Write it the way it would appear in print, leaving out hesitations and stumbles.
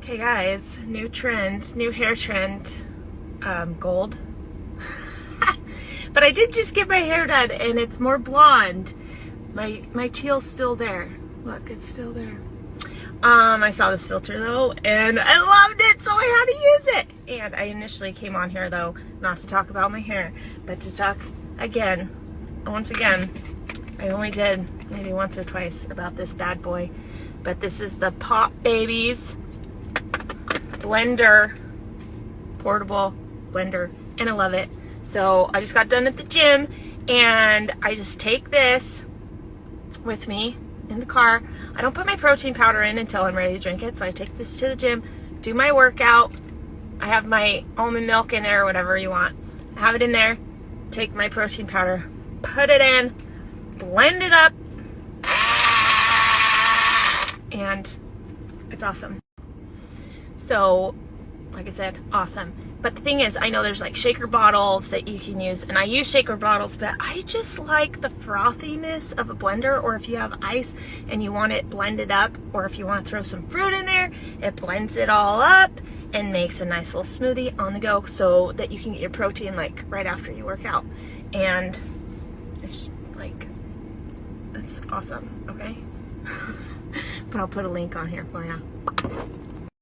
Okay guys, new trend, new hair trend, gold. But I did just get my hair done and it's more blonde. My teal's still there. Look, it's still there. I saw this filter though and I loved it, so I had to use it. And I initially came on here though, not to talk about my hair, but to talk once again, I only did maybe once or twice about this bad boy, but this is the Pop Babies blender, portable blender, and I love it. So I just got done at the gym and I just take this with me in the car. I don't put my protein powder in until I'm ready to drink it. So I take this to the gym, do my workout. I have my almond milk in there, whatever you want. I have it in there, take my protein powder, put it in, blend it up, and it's awesome. So, like I said, awesome. But the thing is, I know there's like shaker bottles that you can use, and I use shaker bottles, but I just like the frothiness of a blender, or if you have ice and you want it blended up, or if you want to throw some fruit in there, it blends it all up and makes a nice little smoothie on the go so that you can get your protein like right after you work out. And it's like, it's awesome, okay? But I'll put a link on here for you.